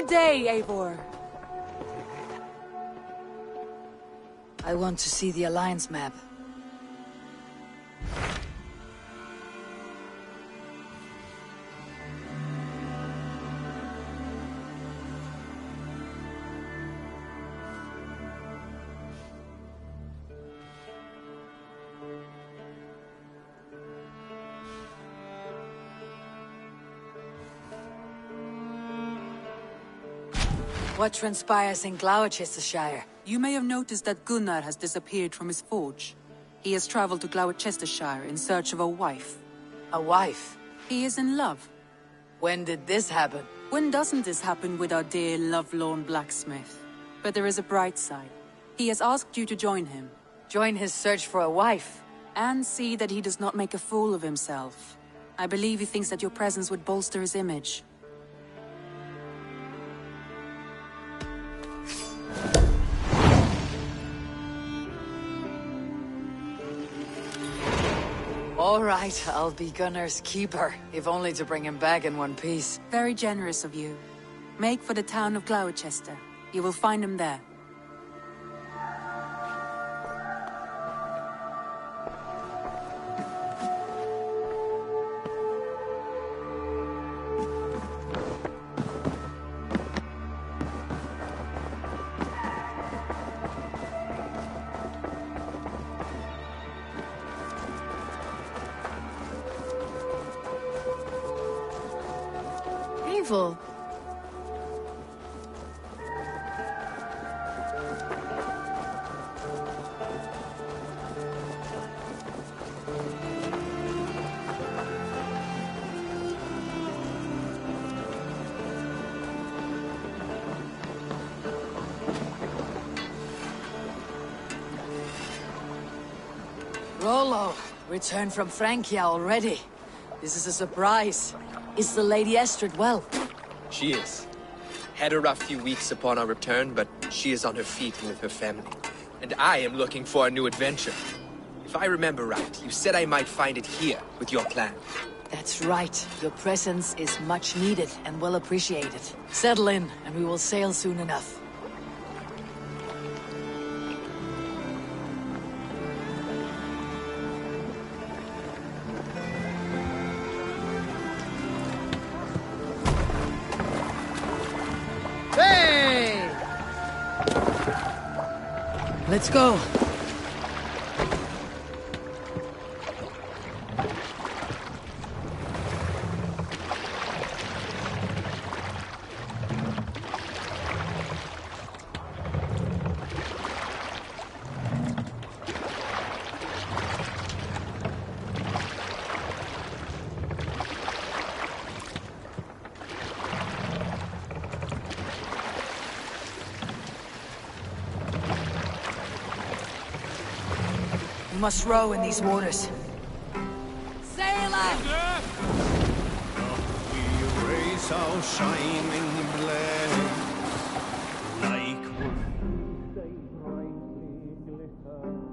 Good day, Eivor. I want to see the Alliance map. What transpires in Gloucestershire? You may have noticed that Gunnar has disappeared from his forge. He has traveled to Gloucestershire in search of a wife. A wife? He is in love. When did this happen? When doesn't this happen with our dear lovelorn blacksmith? But there is a bright side. He has asked you to join him. Join his search for a wife? And see that he does not make a fool of himself. I believe he thinks that your presence would bolster his image. All right, I'll be Gunnar's keeper, if only to bring him back in one piece. Very generous of you. Make for the town of Gloucester. You will find him there. Evil. Rollo, returned from Francia already. This is a surprise. Is the Lady Estrid well? She is. Had a rough few weeks upon our return, but she is on her feet and with her family. And I am looking for a new adventure. If I remember right, you said I might find it here with your clan. That's right. Your presence is much needed and well appreciated. Settle in, and we will sail soon enough. Let's go. We must row in these waters. Sail out! We raise our shining blade like wood they brightly glitter.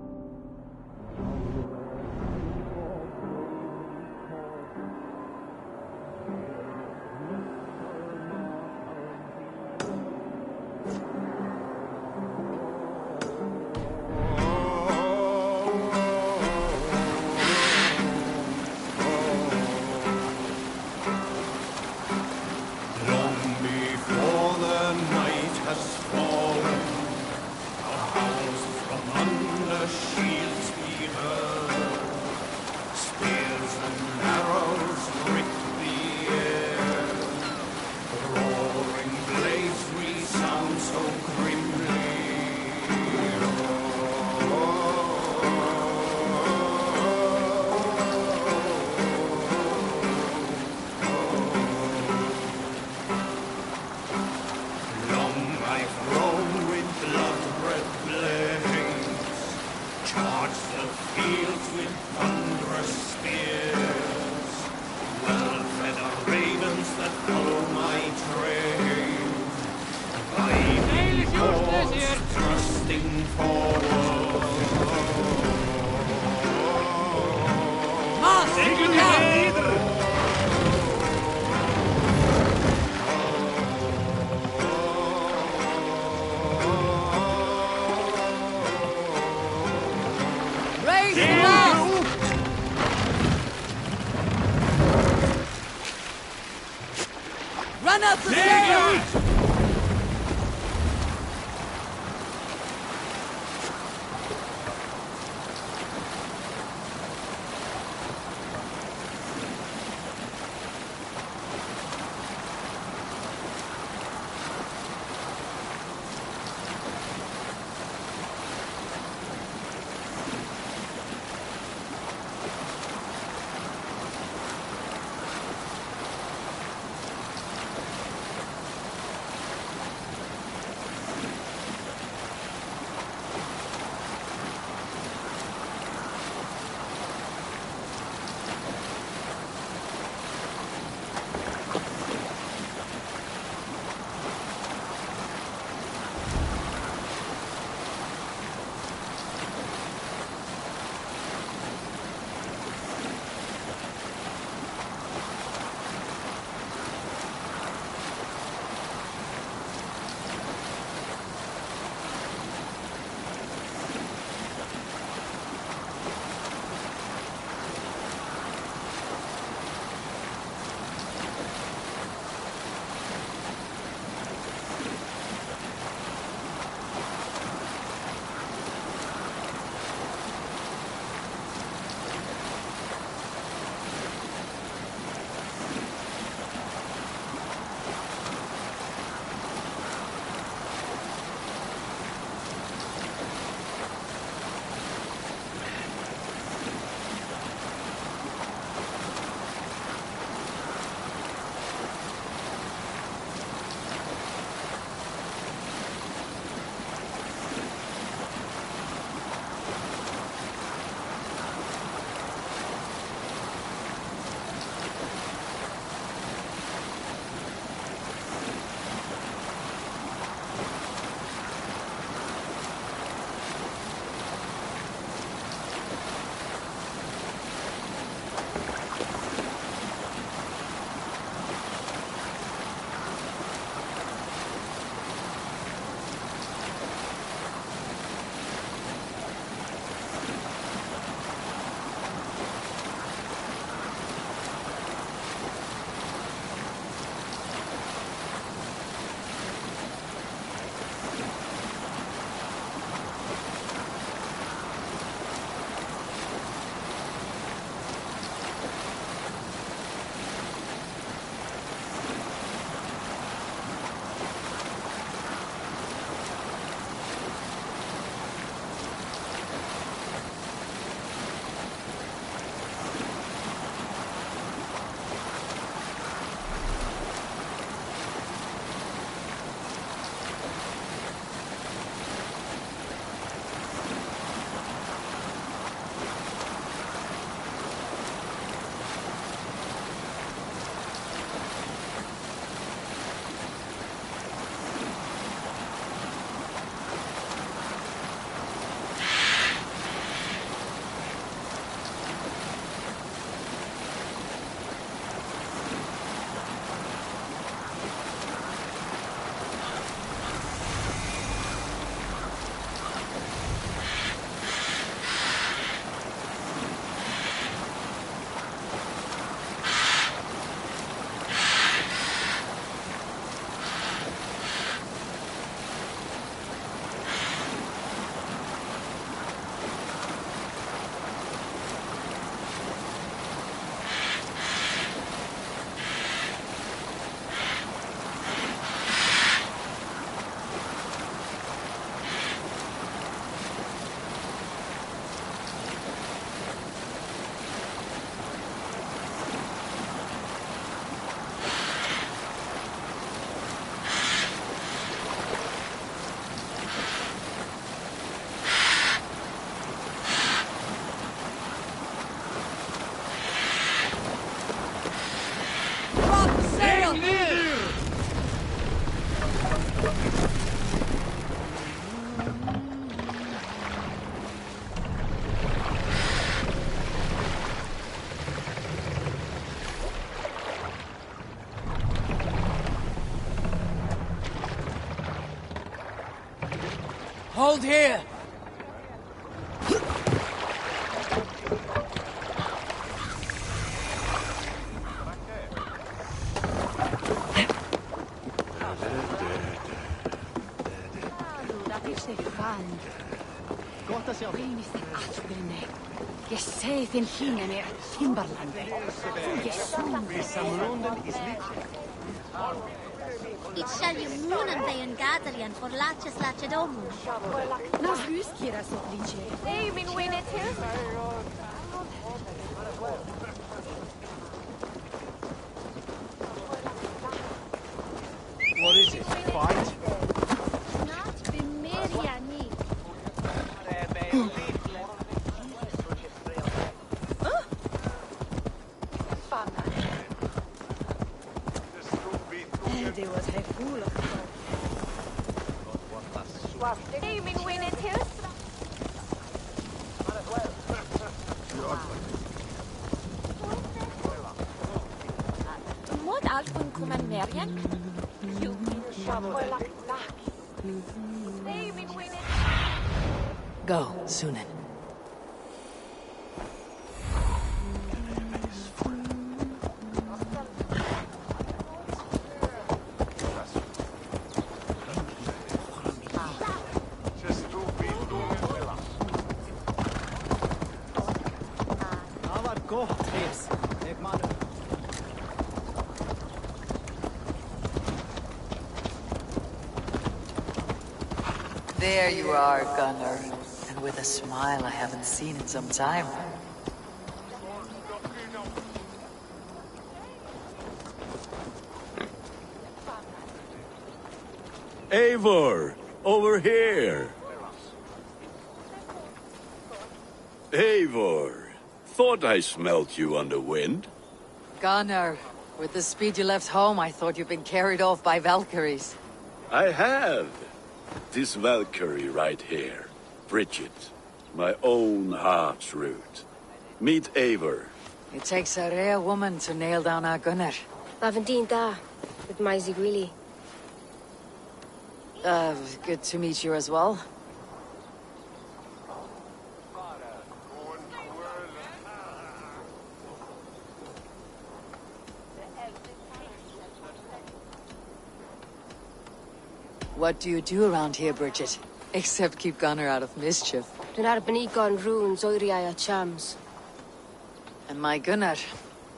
Man at the sail! Hold here! Safe in Hine Timberland. It shall you moon and day and gathering for latches latchedom. Nas huskira så blinche. Hey, min winnet too. What is it? Fight? Not be Miriani. Det var helt full of Hey, min winnet too. Mod alfun kuman Mirian. You Hey, min winnet. Go, Sunan. There you are, Gunnar. And with a smile I haven't seen in some time. Eivor, over here. Eivor, thought I smelt you on the wind. Gunnar, with the speed you left home, I thought you'd been carried off by Valkyries. I have. This Valkyrie right here, Bridget, my own heart's root. Meet Eivor. It takes a rare woman to nail down our Gunnar. Lavendine da, with Maisie Greeley. Good to meet you as well. What do you do around here, Bridget? Except keep Gunnar out of mischief. Dyn arbenigon runes oiriau a chams. And my Gunnar,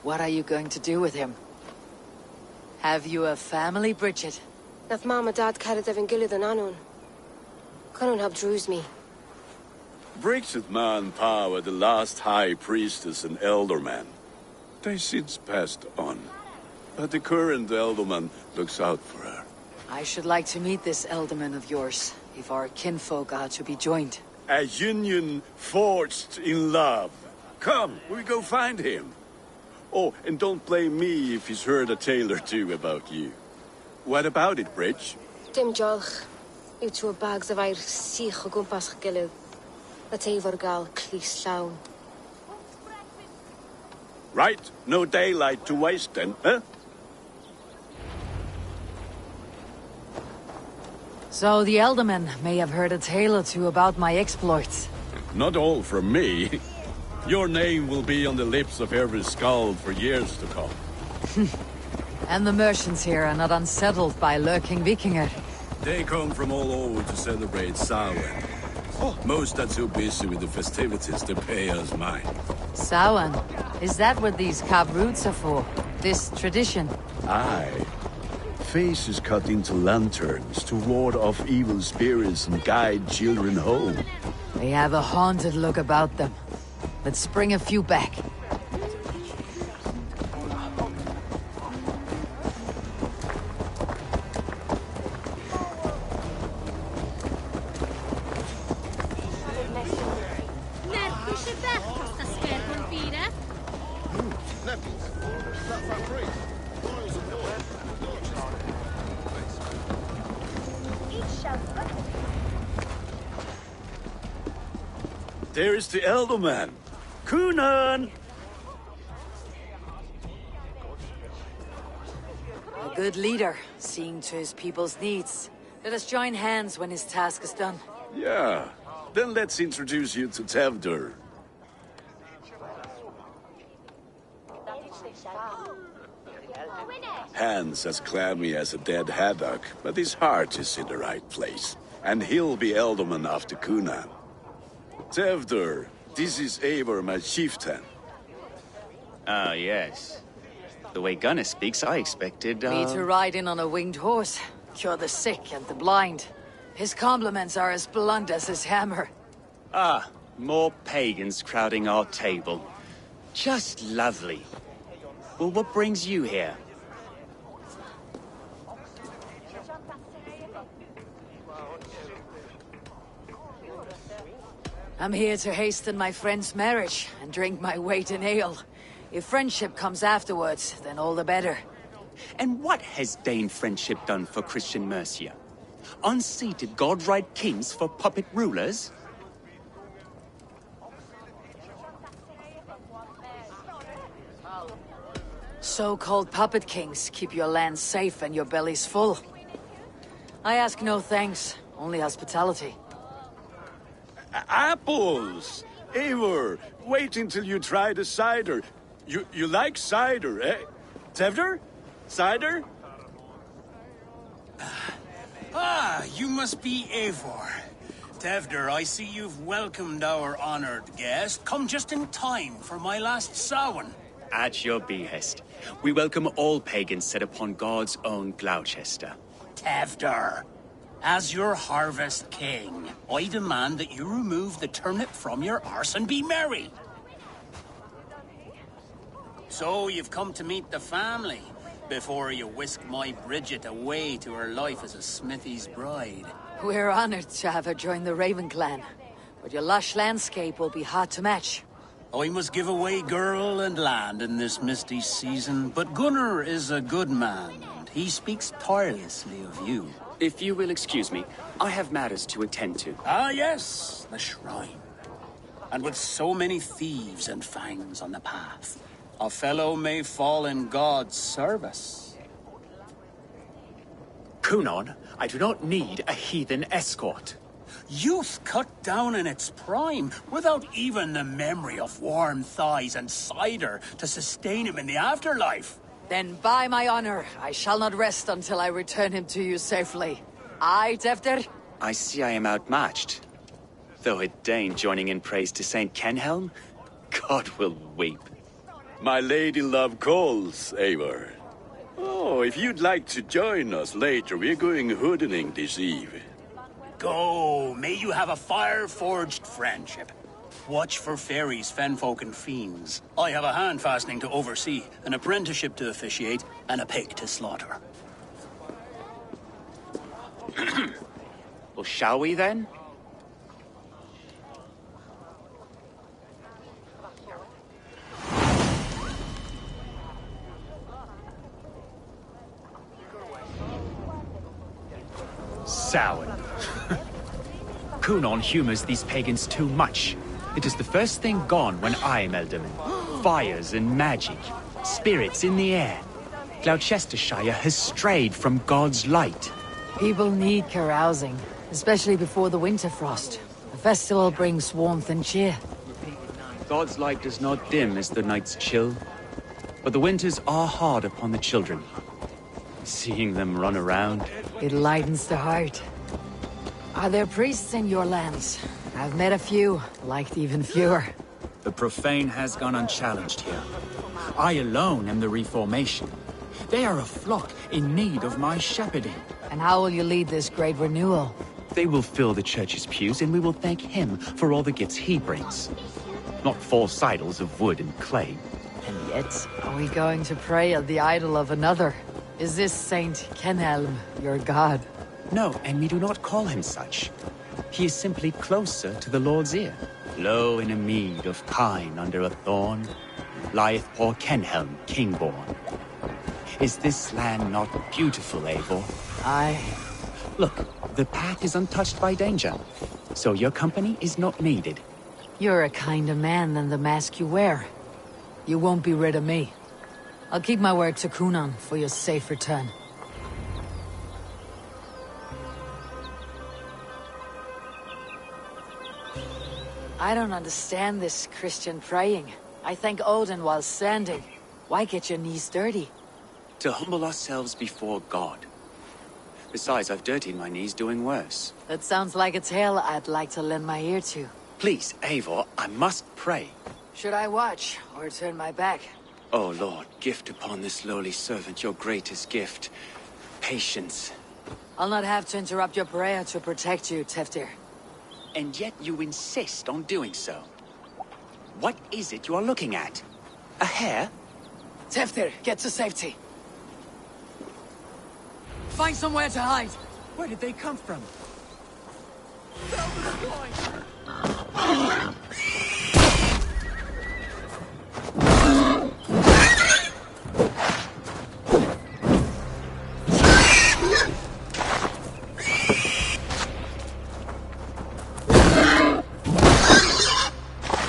what are you going to do with him? Have you a family, Bridget? Nath mam a dad cared efo'n gilydd yn anon. Conwn help drews me. Bridget man power, the last high priestess and elderman. They since passed on. But the current elderman looks out for her. I should like to meet this elderman of yours, if our kinfolk are to be joined. A union forged in love. Come, we go find him. Oh, and don't blame me if he's heard a tale or two about you. What about it, Bridge? Dim jolch. Yw tŵ bags of air sych o gwmpas ch gilydd. A teifor gael clis llawn. Right, no daylight to waste then, huh? So the elderman may have heard a tale or two about my exploits. Not all from me. Your name will be on the lips of every skald for years to come. And the merchants here are not unsettled by lurking Vikinger. They come from all over to celebrate Samhain. Most are too busy with the festivities to pay us mind. Samhain? Is that what these carved roots are for? This tradition? Aye. Faces cut into lanterns to ward off evil spirits and guide children home. They have a haunted look about them. Let's bring a few back. There is the elderman. Kunan! A good leader, seeing to his people's needs. Let us join hands when his task is done. Yeah. Then let's introduce you to Tevdur. Hands as clammy as a dead haddock, but his heart is in the right place. And he'll be elderman after Kunan. Tevder, this is Eivor, my chieftain. Ah, yes. The way Gunnar speaks, I expected, Me to ride in on a winged horse, cure the sick and the blind. His compliments are as blunt as his hammer. Ah, more pagans crowding our table. Just lovely. Well, what brings you here? I'm here to hasten my friend's marriage and drink my weight in ale. If friendship comes afterwards, then all the better. And what has Dane friendship done for Christian Mercia? Unseated god-right kings for puppet rulers? So-called puppet kings keep your lands safe and your bellies full. I ask no thanks, only hospitality. Apples! Eivor, wait until you try the cider. You like cider, eh? Tevder? Cider? Ah, you must be Eivor. Tevder, I see you've welcomed our honored guest. Come just in time for my last Samhain. At your behest. We welcome all pagans set upon God's own Gloucester. Tevder, as your harvest king, I demand that you remove the turnip from your arse and be merry. So you've come to meet the family before you whisk my Bridget away to her life as a smithy's bride. We're honored to have her join the Raven clan, but your lush landscape will be hard to match. I must give away girl and land in this misty season, but Gunnar is a good man, and he speaks tirelessly of you. If you will excuse me, I have matters to attend to. Ah, yes, the shrine. And with so many thieves and fangs on the path, a fellow may fall in God's service. Kunon, I do not need a heathen escort. Youth cut down in its prime, without even the memory of warm thighs and cider to sustain him in the afterlife. Then by my honor, I shall not rest until I return him to you safely. Aye, Tevder? I see I am outmatched. Though a Dane joining in praise to Saint Kenhelm, God will weep. My lady love calls, Eivor. Oh, if you'd like to join us later, we're going hoodening this eve. Go, may you have a fire-forged friendship. Watch for fairies, fenfolk, and fiends. I have a hand fastening to oversee, an apprenticeship to officiate, and a pig to slaughter. Well, shall we then? Samhain. Kunon humors these pagans too much. It is the first thing gone when I am Elderman. Fires and magic, spirits in the air. Gloucestershire has strayed from God's light. People need carousing, especially before the winter frost. The festival brings warmth and cheer. God's light does not dim as the nights chill, but the winters are hard upon the children. Seeing them run around. It lightens the heart. Are there priests in your lands? I've met a few, liked even fewer. The profane has gone unchallenged here. I alone am the Reformation. They are a flock in need of my shepherding. And how will you lead this great renewal? They will fill the church's pews, and we will thank him for all the gifts he brings. Not false idols of wood and clay. And yet, are we going to pray at the idol of another? Is this Saint Kenhelm your god? No, and we do not call him such. He is simply closer to the Lord's ear. Low in a mead of kine under a thorn, lieth poor Kenhelm, king-born. Is this land not beautiful, Eivor? Aye. Look, the path is untouched by danger, so your company is not needed. You're a kinder man than the mask you wear. You won't be rid of me. I'll keep my word to Kunon for your safe return. I don't understand this Christian praying. I thank Odin while standing. Why get your knees dirty? To humble ourselves before God. Besides, I've dirtied my knees doing worse. That sounds like a tale I'd like to lend my ear to. Please, Eivor, I must pray. Should I watch, or turn my back? Oh Lord, gift upon this lowly servant your greatest gift. Patience. I'll not have to interrupt your prayer to protect you, Teftir. And yet you insist on doing so. What is it you are looking at? A hare? Teftir, get to safety. Find somewhere to hide. Where did they come from?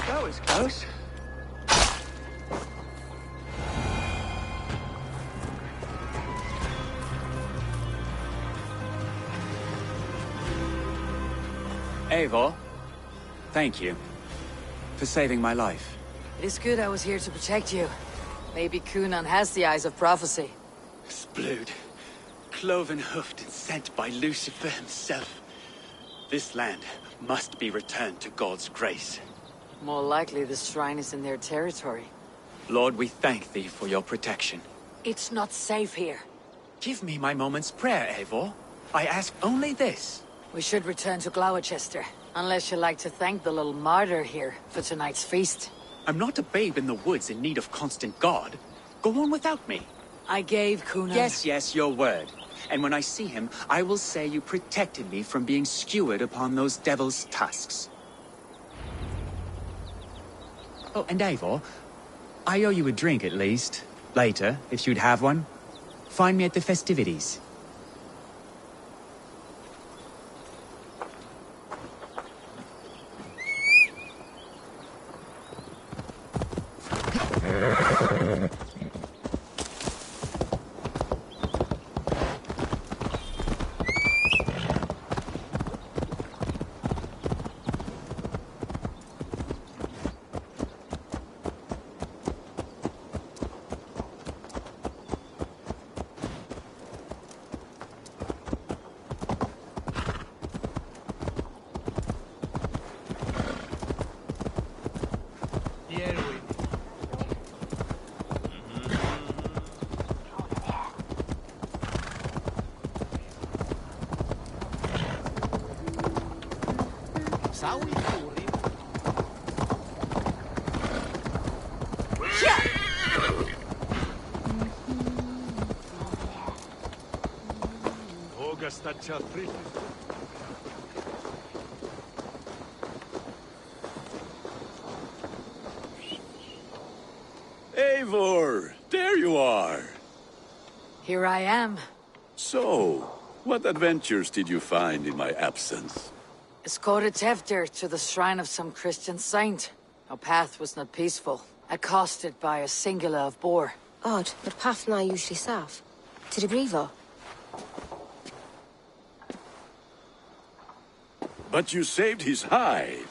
That was close. Eivor, thank you for saving my life. It is good I was here to protect you. Maybe Kunan has the eyes of prophecy. Splood, cloven-hoofed and sent by Lucifer himself. This land must be returned to God's grace. More likely the shrine is in their territory. Lord, we thank thee for your protection. It's not safe here. Give me my moment's prayer, Eivor. I ask only this. We should return to Gloucester, unless you'd like to thank the little martyr here for tonight's feast. I'm not a babe in the woods in need of constant guard. Go on without me. I gave Kunan... Yes, your word. And when I see him, I will say you protected me from being skewered upon those devil's tusks. Oh, and Eivor, I owe you a drink at least. Later, if you'd have one. Find me at the festivities. Eivor, there you are. Here I am. So, what adventures did you find in my absence? Escorted Teftir to the shrine of some Christian saint. Our path was not peaceful, accosted by a singular of boar. Odd, but path na usually safe. To the Grievo. But you saved his hide.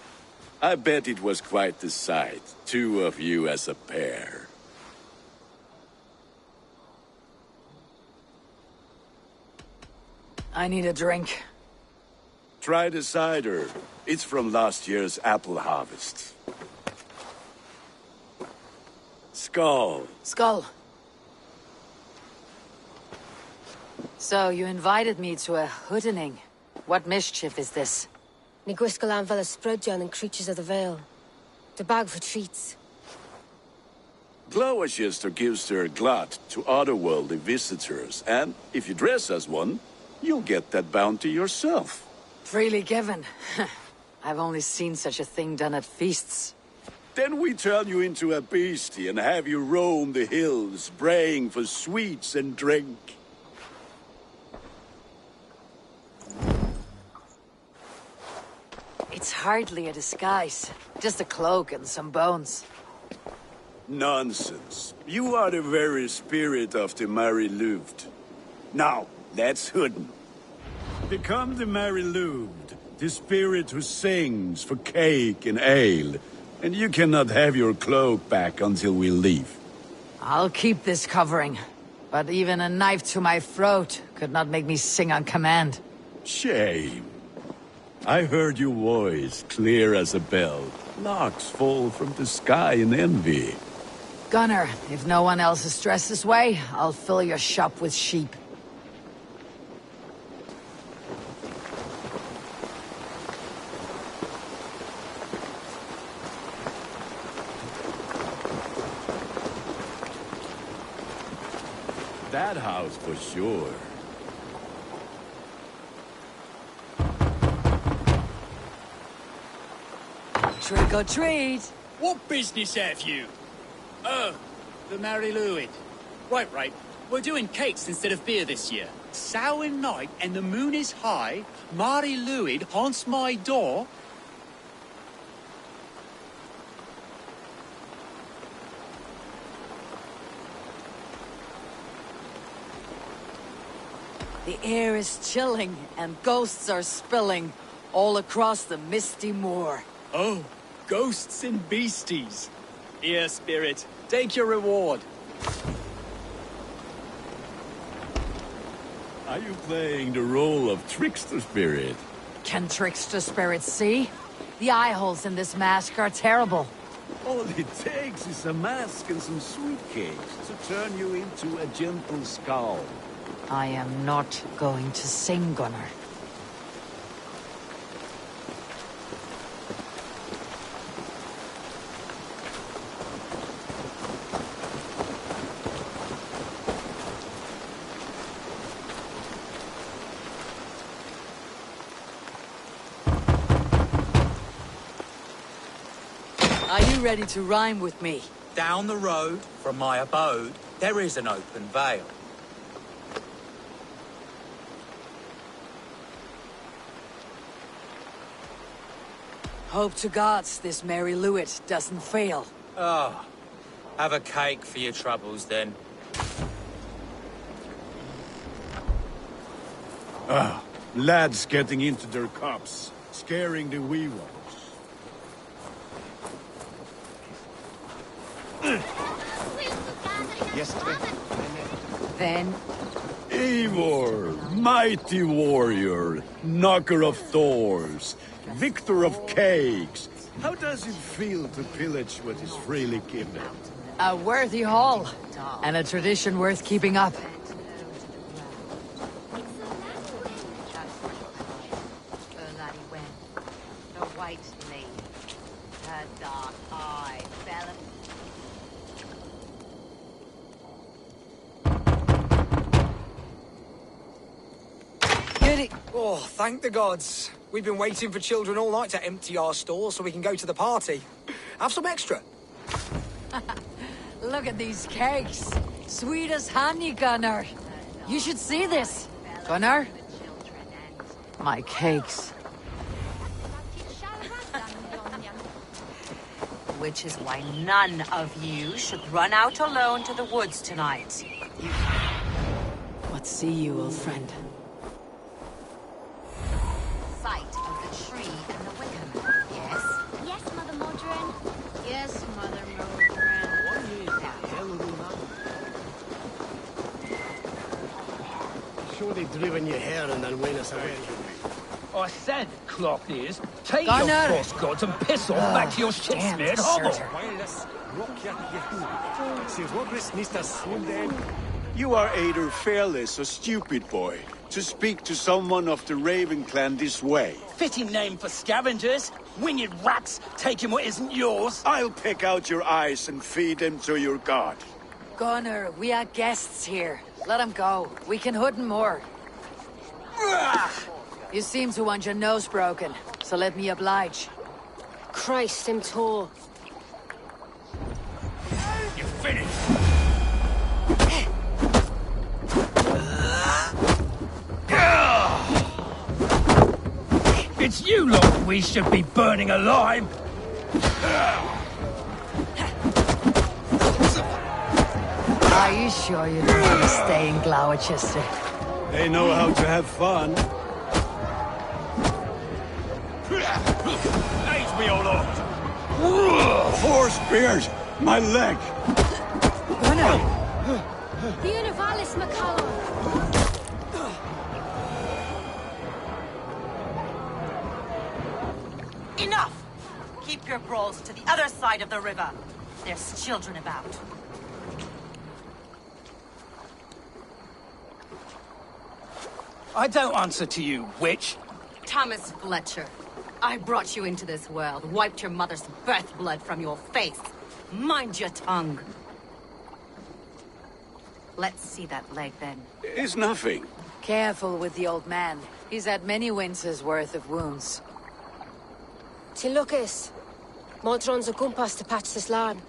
I bet it was quite the sight, two of you as a pair. I need a drink. Try the cider. It's from last year's apple harvest. Skull. Skull. So, you invited me to a hoodening. What mischief is this? Ni gwisgalan fel ysbrydion and creatures of the Vale. The bag for treats. Gloucester gives their glut to otherworldly visitors, and if you dress as one, you'll get that bounty yourself. Freely given. I've only seen such a thing done at feasts. Then we turn you into a beastie and have you roam the hills, braying for sweets and drink. It's hardly a disguise. Just a cloak and some bones. Nonsense. You are the very spirit of the Mary Louved. Now, let's hoodin. Become the Mary Louved, the spirit who sings for cake and ale. And you cannot have your cloak back until we leave. I'll keep this covering. But even a knife to my throat could not make me sing on command. Shame. I heard your voice, clear as a bell. Locks fall from the sky in envy. Gunnar, if no one else is dressed this way, I'll fill your shop with sheep. That house for sure. Trick or treat! What business have you? Oh, the Mary Lwyd. Right. We're doing cakes instead of beer this year. Samhain night and the moon is high. Mary Lwyd haunts my door. The air is chilling, and ghosts are spilling all across the misty moor. Oh, ghosts and beasties. Here, spirit, take your reward. Are you playing the role of trickster spirit? Can trickster spirits see? The eye holes in this mask are terrible. All it takes is a mask and some sweet cakes to turn you into a gentle skull. I am not going to sing, Gunnar. Are you ready to rhyme with me? Down the road from my abode, there is an open vale. Hope to gods this Mary Lwyd doesn't fail. Ah, have a cake for your troubles then. Lads getting into their cups, scaring the wee ones. Then, Eivor, mighty warrior, knocker of doors, victor of cakes. How does it feel to pillage what is freely given? a worthy haul, and a tradition worth keeping up. Oh, thank the gods. We've been waiting for children all night to empty our stores so we can go to the party. Have some extra. Look at these cakes. Sweet as honey, Gunnar. You should see this. Gunnar? My cakes. Which is why none of you should run out alone to the woods tonight. What see you, old friend? Sight of the tree and the wickham, yes? Yes, Mother Modron. Yes, Mother Modron. Sure they've driven your hair and then win us away. I said, clock ears, take Gunnar! your cross gods and piss off back to your shit-smeared hovel. You are either fearless or stupid, boy, to speak to someone of the Raven clan this way. Fitting name for scavengers, winged rats taking what isn't yours. I'll pick out your eyes and feed them to your god. Gunnar, we are guests here. Let him go. We can hood him more. You seem to want your nose broken, so let me oblige. Christ, I'm tall. You finished. It's you lot we should be burning alive. Are you sure you don't want to stay in Gloucester? They know how to have fun. Age me, old lot. Four spears! My leg! Gunnar! Univalis McCallum. Enough! Keep your brawls to the other side of the river. There's children about. I don't answer to you, witch. Thomas Fletcher, I brought you into this world, wiped your mother's birth blood from your face. Mind your tongue. Let's see that leg, then. It's nothing. Careful with the old man. He's had many winters' worth of wounds. Tilukis. Modron's a gumpas to patch this land.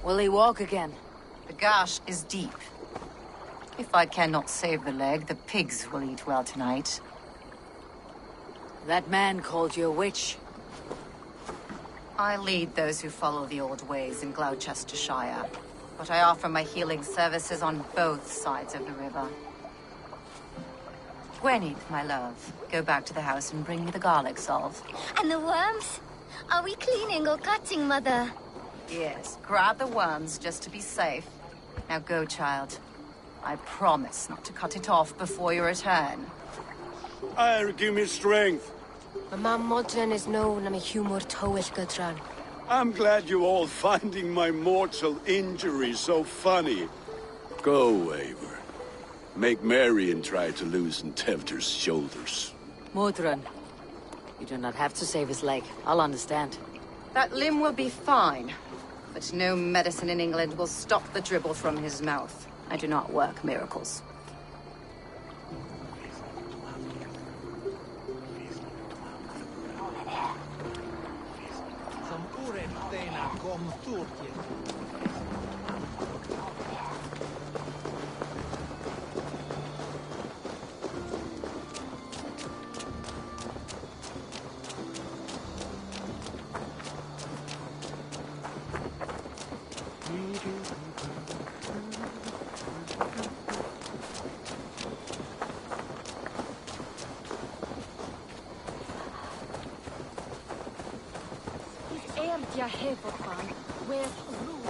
Will he walk again? The gash is deep. If I cannot save the leg, the pigs will eat well tonight. That man called you a witch. I lead those who follow the old ways in Gloucestershire, but I offer my healing services on both sides of the river. Gweneth, my love, go back to the house and bring me the garlic salve. And the worms? Are we cleaning or cutting, Mother? Yes, grab the worms just to be safe. Now go, child. I promise not to cut it off before you return. Give me strength. My mom Modron is known I'm a humor towish Gudran. I'm glad you're all finding my mortal injury so funny. Go, Eivor. Make merry and try to loosen Tevder's shoulders. Modron, you do not have to save his leg. I'll understand. That limb will be fine, but no medicine in England will stop the dribble from his mouth. I do not work miracles. Ja, Heverfan. Where's Rue?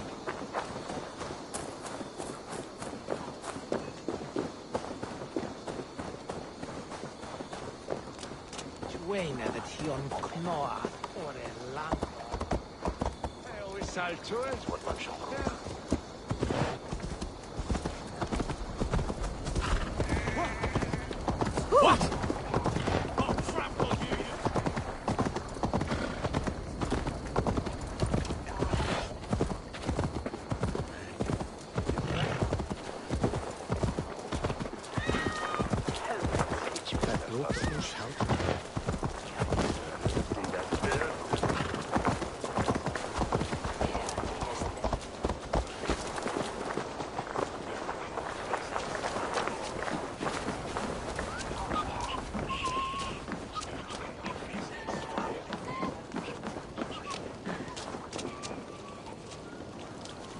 Dwayne that he on Knoa or a lamp. I always sell to it. What one shall What?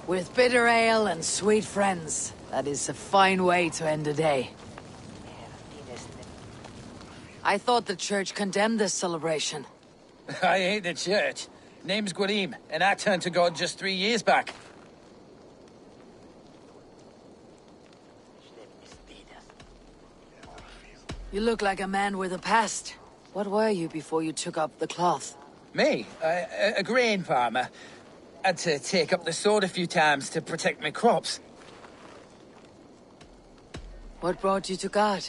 With bitter ale and sweet friends. That is a fine way to end a day. I thought the church condemned this celebration. I hate the church. Name's Gwarim, and I turned to God just 3 years back. You look like a man with a past. What were you before you took up the cloth? Me? A grain farmer. Had to take up the sword a few times to protect my crops. What brought you to God?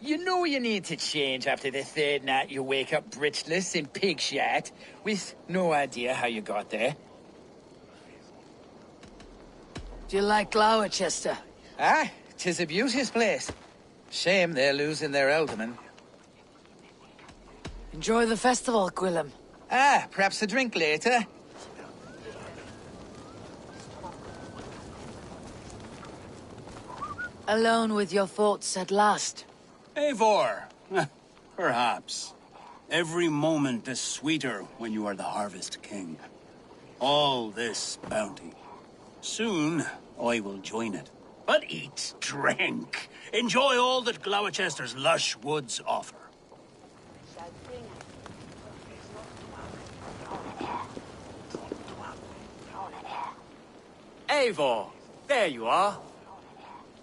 You know you need to change after the third night you wake up breechless in pig shat, with no idea how you got there. Do you like Gloucester? Aye, 'tis a beauteous place. Shame they're losing their alderman. Enjoy the festival, Gwillem. Ah, perhaps a drink later. Alone with your thoughts at last. Eivor, perhaps. Every moment is sweeter when you are the Harvest King. All this bounty. Soon, I will join it. But eat, drink, enjoy all that Gloucester's lush woods offer. Eivor, there you are.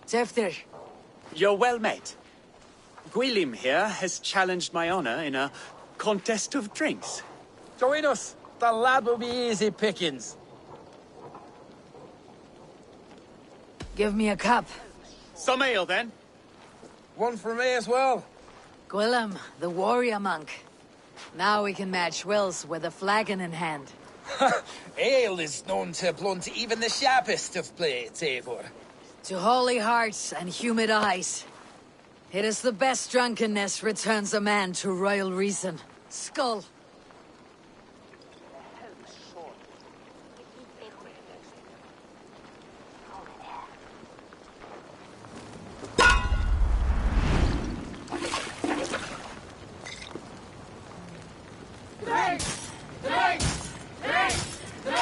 Tefter. You're well met. Gwilym here has challenged my honor in a contest of drinks. Join us. The lad will be easy pickings. Give me a cup. Some ale, then. One for me as well. Gwilym, the warrior monk. Now we can match wills with a flagon in hand. Ale is known to blunt even the sharpest of blades, Eivor. To holy hearts and humid eyes. It is the best drunkenness returns a man to royal reason. Skull.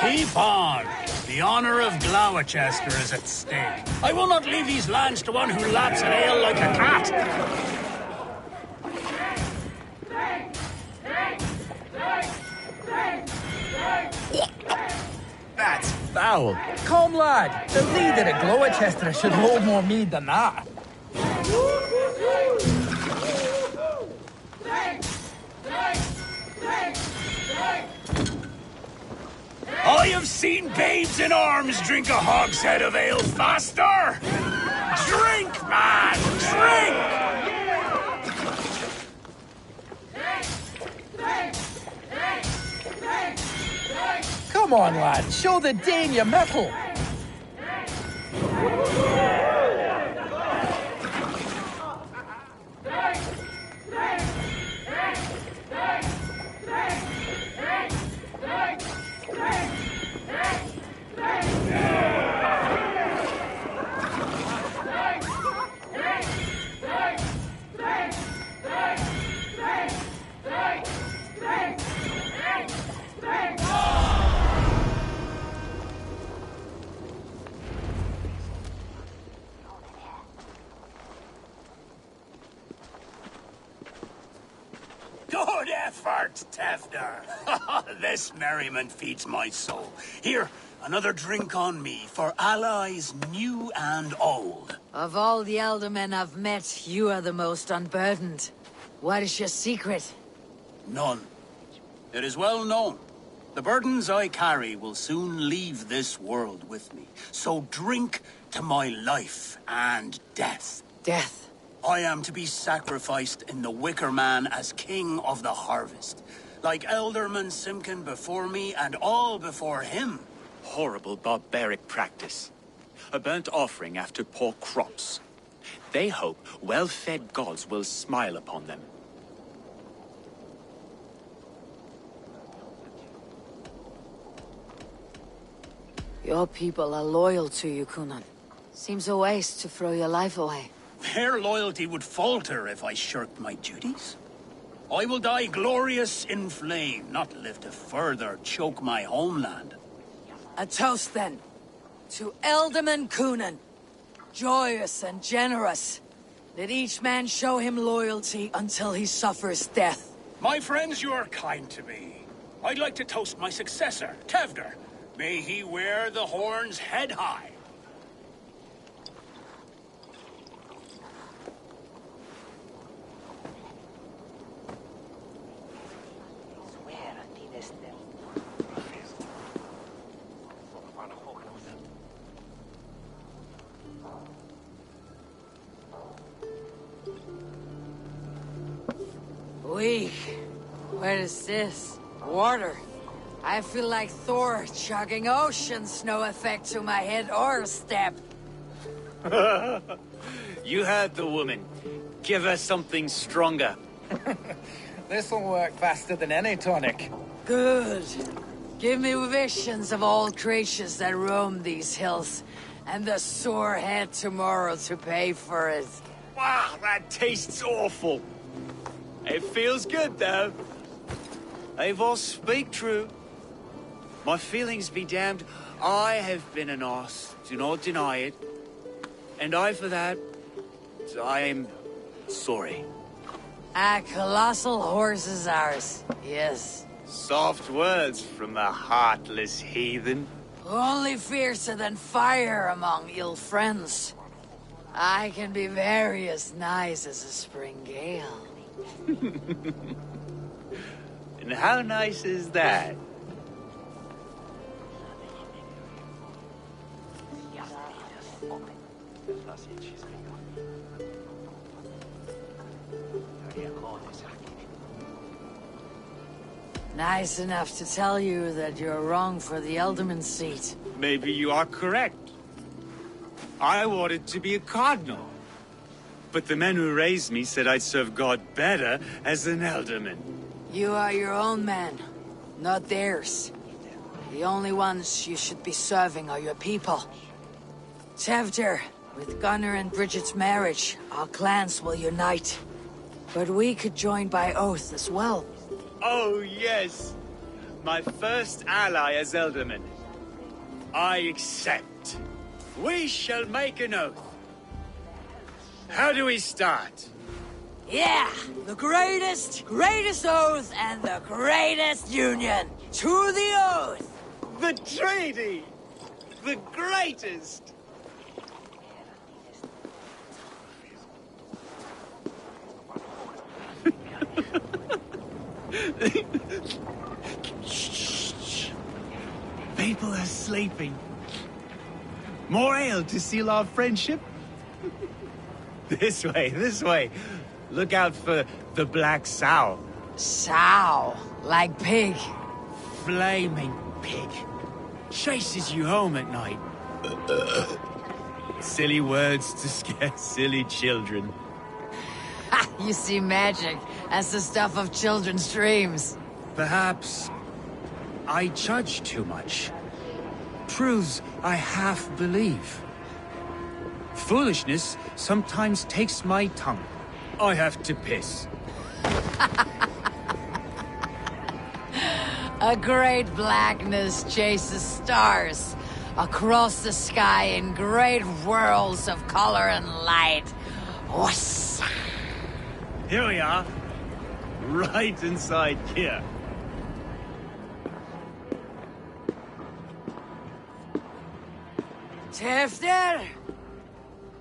Keep on! The honor of Gloucester is at stake. I will not leave these lands to one who laps at ale like a cat. That's foul. Come, lad. The leader of Gloucester should hold more mead than that. I have seen babes in arms drink a hogshead of ale faster! Drink, man! Drink! Come on, lad. Show the Dane your mettle. Good effort, Tefder. This merriment feeds my soul. Here, another drink on me for allies new and old. Of all the elder men I've met, you are the most unburdened. What is your secret? None. It is well known. The burdens I carry will soon leave this world with me. So drink to my life and death. Death? I am to be sacrificed in the Wicker Man as king of the harvest. Like Elderman Simkin before me and all before him. Horrible barbaric practice. A burnt offering after poor crops. They hope well-fed gods will smile upon them. Your people are loyal to you, Kunan. Seems a waste to throw your life away. Their loyalty would falter if I shirked my duties. I will die glorious in flame, not live to further choke my homeland. A toast, then. To Elderman Kunan. Joyous and generous. Let each man show him loyalty until he suffers death. My friends, you are kind to me. I'd like to toast my successor, Tefder. May he wear the horns head high. Weak. What is this? Water. I feel like Thor chugging oceans. No effect to my head or step. You heard the woman. Give her something stronger. This'll work faster than any tonic. Good. Give me visions of all creatures that roam these hills, and the sore head tomorrow to pay for it. Wow, that tastes awful. It feels good, though. Eivor, speak true. My feelings be damned. I have been an arse. Do not deny it. And I, for that, I am sorry. A colossal horse is ours. Yes. Soft words from the heartless heathen. Only fiercer than fire among ill friends. I can be very as nice as a spring gale. And how nice is that? Nice enough to tell you that you're wrong for the Elderman seat. Maybe you are correct. I wanted to be a cardinal. But the men who raised me said I'd serve God better as an alderman. You are your own man, not theirs. The only ones you should be serving are your people. Tevder, with Gunnar and Bridget's marriage, our clans will unite. But we could join by oath as well. Oh, yes. My first ally as Elderman. I accept. We shall make an oath. How do we start? Yeah! The greatest oath and the greatest union! To the oath! The treaty! The greatest! Shh. People are sleeping. More ale to seal our friendship? This way. Look out for the black sow. Sow? Like pig? Flaming pig. Chases you home at night. Silly words to scare silly children. Ha! You see magic as the stuff of children's dreams. Perhaps I judge too much. Truths I half believe. Foolishness sometimes takes my tongue. I have to piss. A great blackness chases stars across the sky in great whirls of color and light. Whoosh! Here we are. Right inside here. Tevder!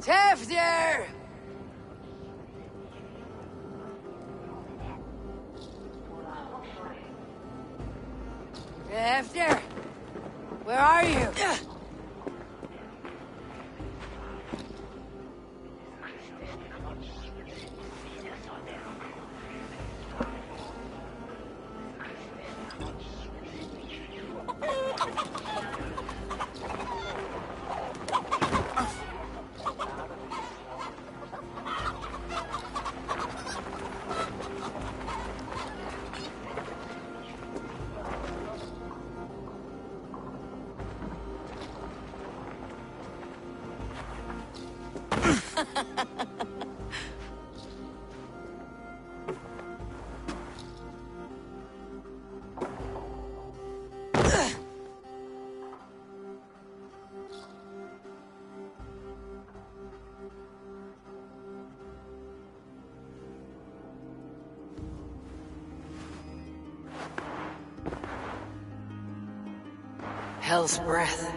Tevder! Tevder! Where are you? Hell's breath.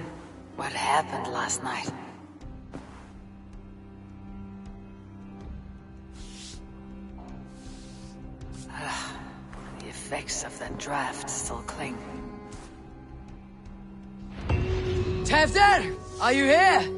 What happened last night? The effects of that draft still cling. Tevder! Are you here?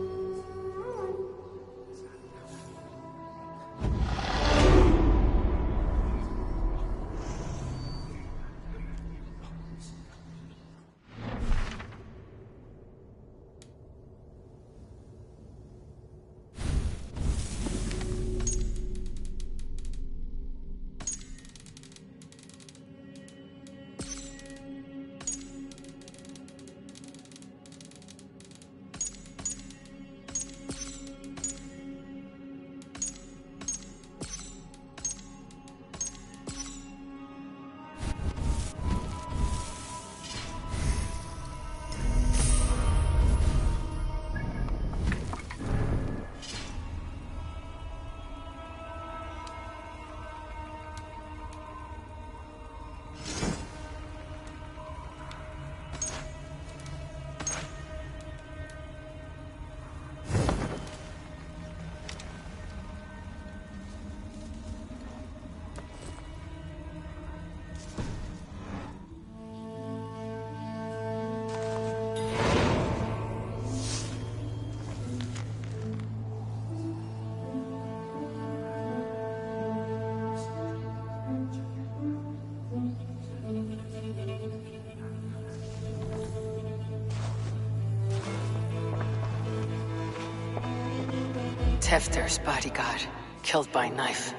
Tefter's bodyguard, killed by knife.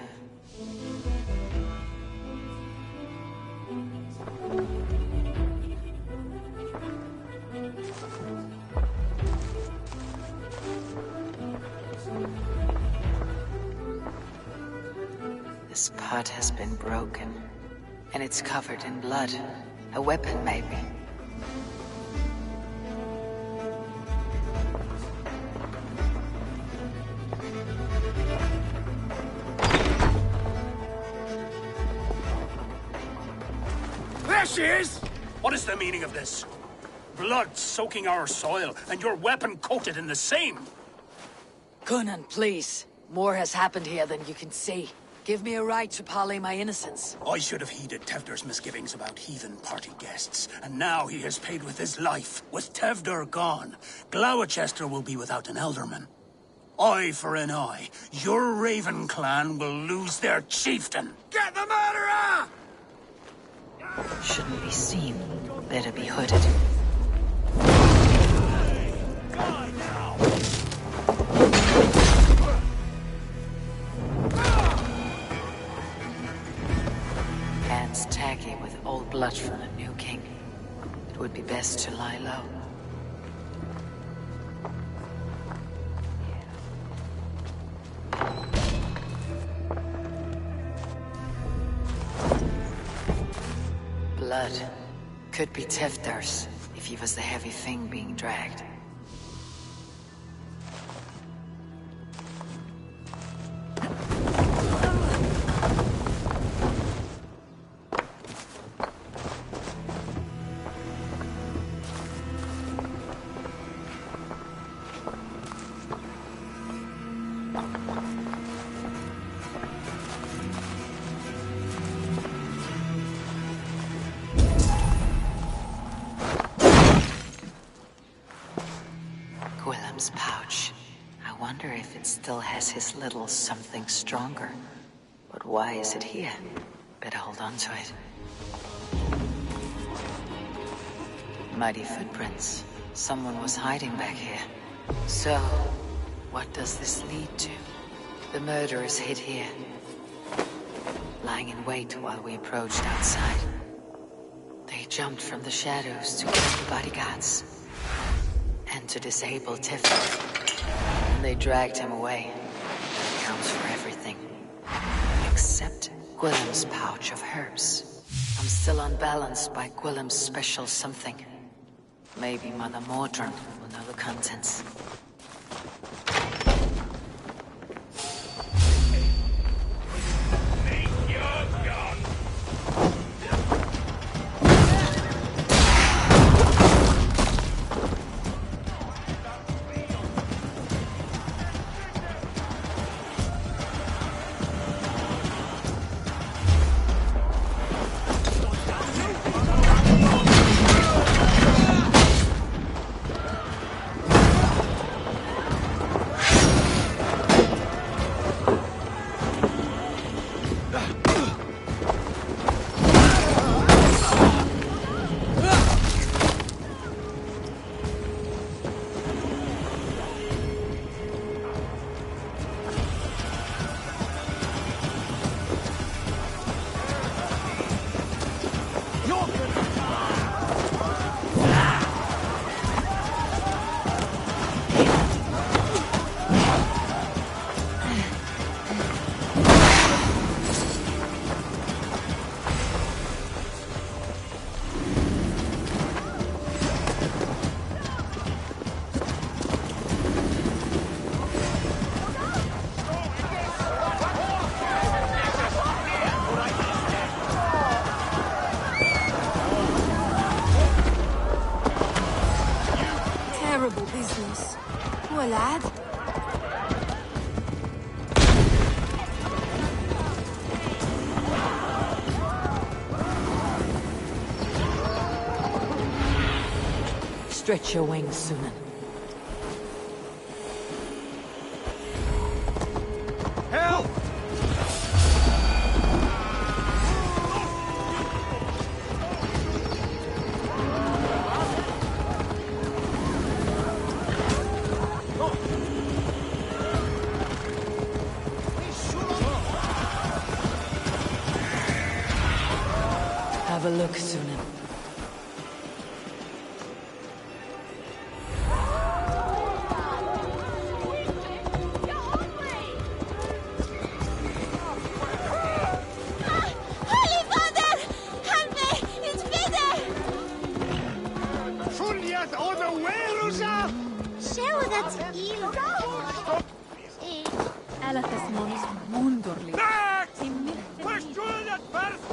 This pot has been broken, and it's covered in blood. A weapon, maybe. There she is! What is the meaning of this? Blood soaking our soil, and your weapon coated in the same! Conan, please. More has happened here than you can see. Give me a right to parley my innocence. I should have heeded Tevder's misgivings about heathen party guests, and now he has paid with his life. With Tevder gone, Gloucester will be without an elderman. Eye for an eye. Your Raven clan will lose their chieftain. Get the murderer! Shouldn't be seen. Better be hooded. Hands tacky with old blood from a new king. It would be best to lie low. Blood. Could be Tefter's, if he was the heavy thing being dragged. Gwillem's pouch. I wonder if it still has his little something stronger. But why is it here? Better hold on to it. Muddy footprints. Someone was hiding back here. So, what does this lead to? The murderers hid here, lying in wait while we approached outside. They jumped from the shadows to kill the bodyguards. And to disable Tifton. And they dragged him away. That counts for everything. Except Gwillem's pouch of herbs. I'm still unbalanced by Gwillem's special something. Maybe Mother Mordred will know the contents. Business. Poor lad. Stretch your wings, Sunan. Help! a look, Sunan. Holy Father! Help me! It's Peter! Fuliat o the Werusa! Show that eel. Elethus mons wunderlich.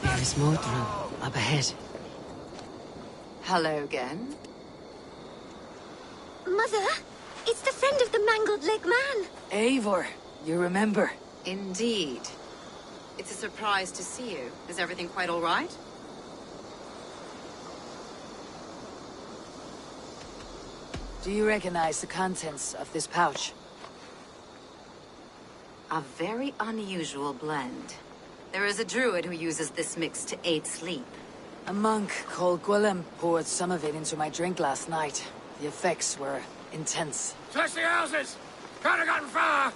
There's Modron up ahead. Hello again. Mother, it's the friend of the mangled leg man. Eivor, you remember? Indeed. It's a surprise to see you. Is everything quite all right? Do you recognize the contents of this pouch? A very unusual blend. There is a druid who uses this mix to aid sleep. A monk called Gwilym poured some of it into my drink last night. The effects were intense. Search the houses! Can't have gotten far!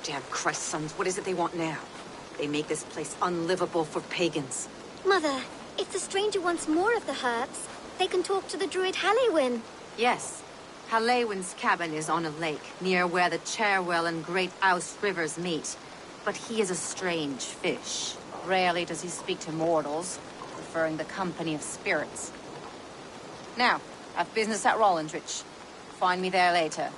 Damn Christ, sons, what is it they want now? They make this place unlivable for pagans. Mother, if the stranger wants more of the herbs, they can talk to the druid Halewyn. Yes. Halewyn's cabin is on a lake, near where the Cherwell and Great Ouse rivers meet. But he is a strange fish. Rarely does he speak to mortals, preferring the company of spirits. Now, I've business at Rollindrich. Find me there later.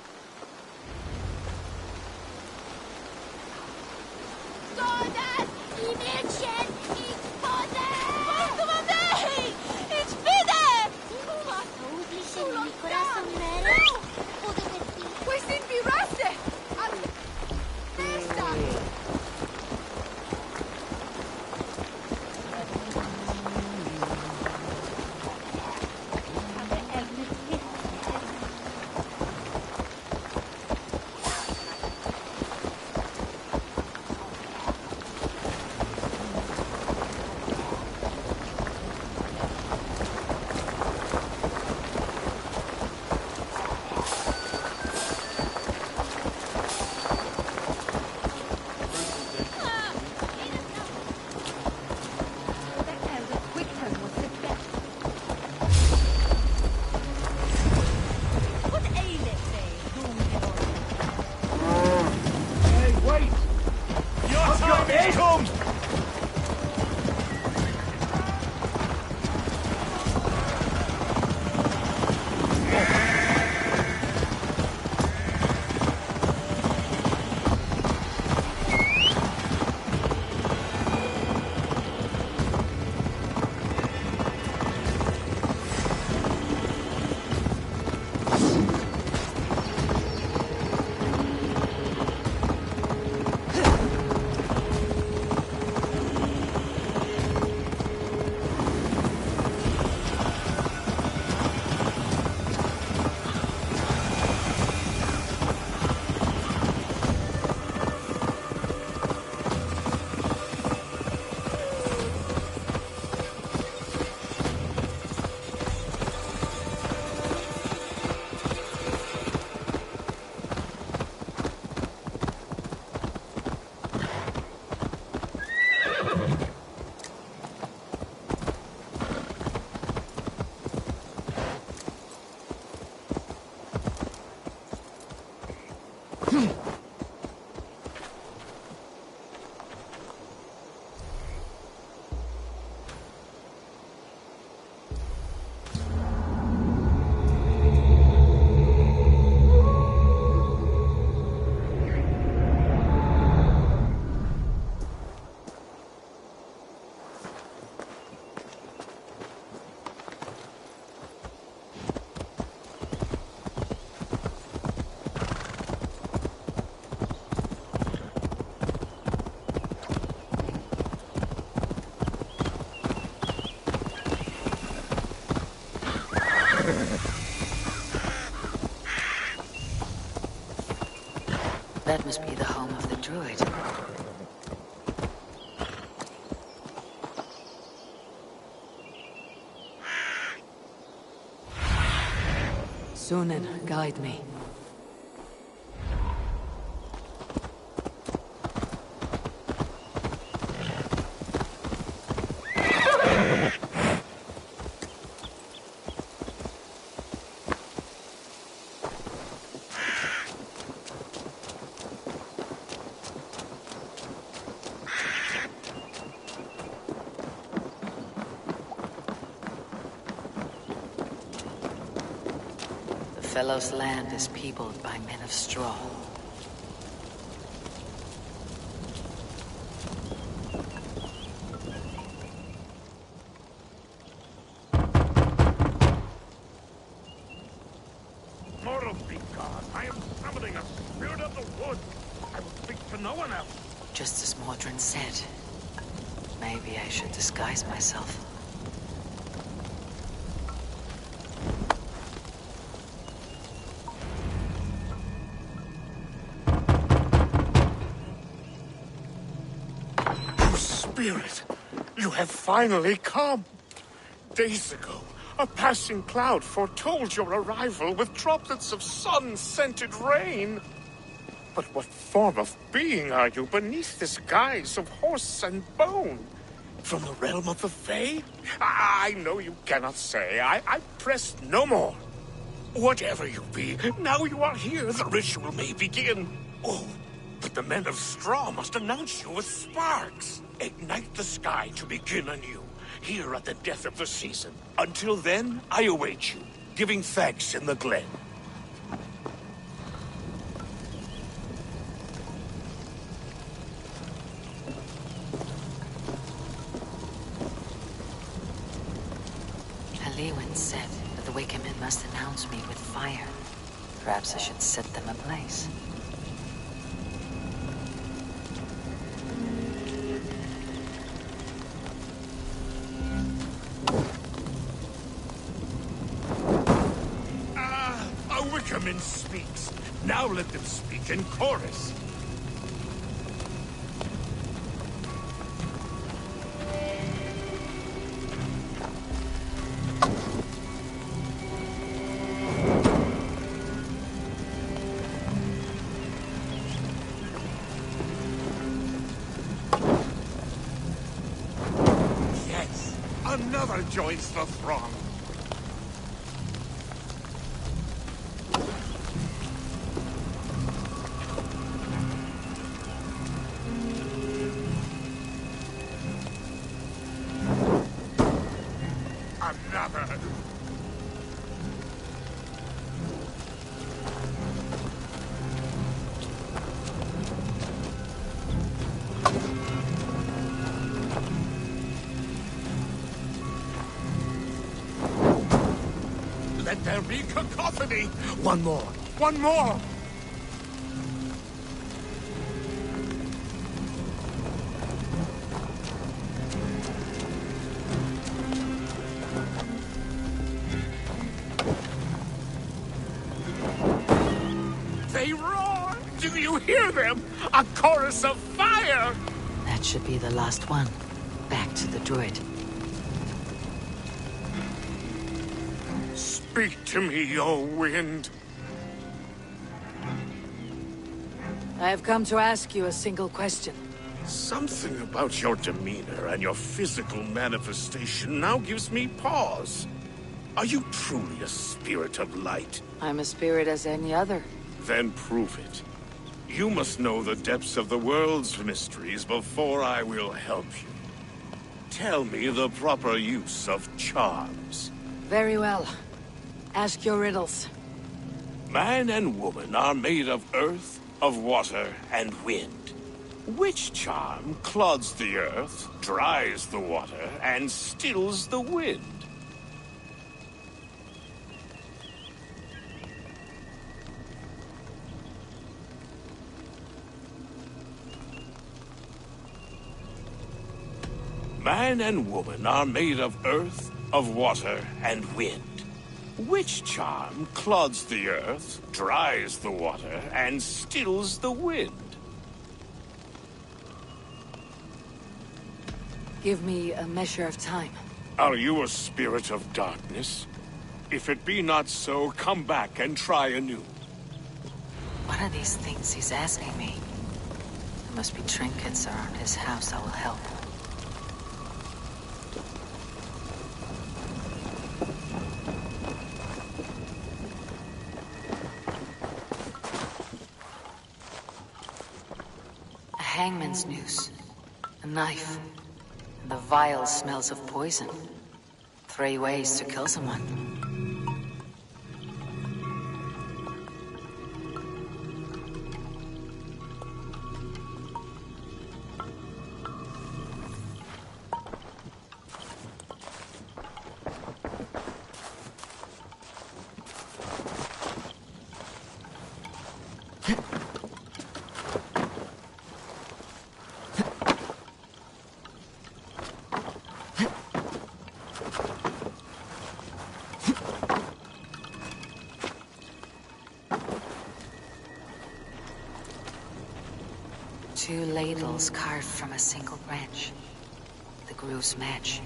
Soldat! I Mädchen! Ich Vater! It's Peter! Questi invibraste! That must be the home of the druid. Sunan, guide me. Fellows' land is peopled by men of straw. Mortal be God, I am summoning a spirit of the wood. I will speak to no one else. Just as Mordrin said. Maybe I should disguise myself. Spirit, you have finally come. Days ago, a passing cloud foretold your arrival with droplets of sun-scented rain. But what form of being are you beneath this guise of horse and bone? From the realm of the Fae? I know you cannot say. I press no more. Whatever you be, now you are here, the ritual may begin. Oh, but the men of straw must announce you with sparks. Ignite the sky to begin anew, here at the death of the season. Until then, I await you, giving thanks in the glen. Lewin said that the Wickermen must announce me with fire. Perhaps I should set them ablaze. A Wickerman speaks. Now let them speak in chorus. Yes, another joins the throng. Another. Let there be cacophony. One more. One more. They roar! Do you hear them? A chorus of fire! That should be the last one. Back to the druid. Speak to me, O wind. I have come to ask you a single question. Something about your demeanor and your physical manifestation now gives me pause. Are you truly a spirit of light? I'm a spirit as any other. Then prove it. You must know the depths of the world's mysteries before I will help you. Tell me the proper use of charms. Very well. Ask your riddles. Man and woman are made of earth, of water, and wind. Which charm clods the earth, dries the water, and stills the wind? Man and woman are made of earth, of water, and wind. Which charm clods the earth, dries the water, and stills the wind? Give me a measure of time. Are you a spirit of darkness? If it be not so, come back and try anew. What are these things he's asking me? There must be trinkets around his house that will help. A hangman's noose. A knife. And the vile smells of poison. 3 ways to kill someone. 2 ladles carved from a single branch. The grooves match.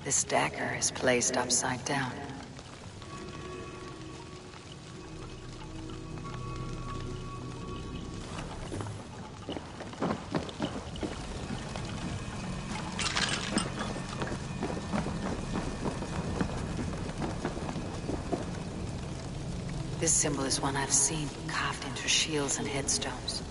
This dagger is placed upside down. This symbol is one I've seen carved into shields and headstones.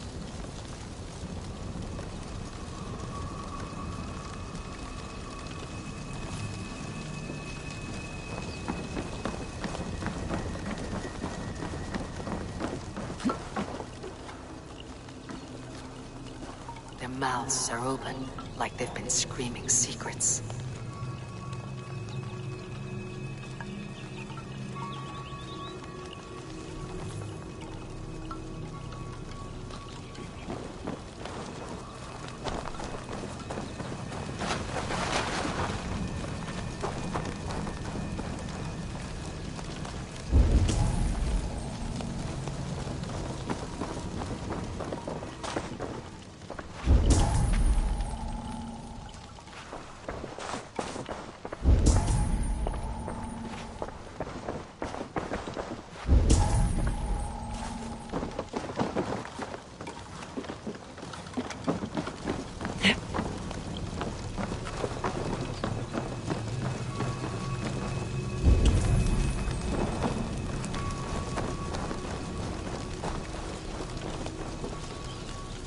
Their mouths are open, like they've been screaming secrets.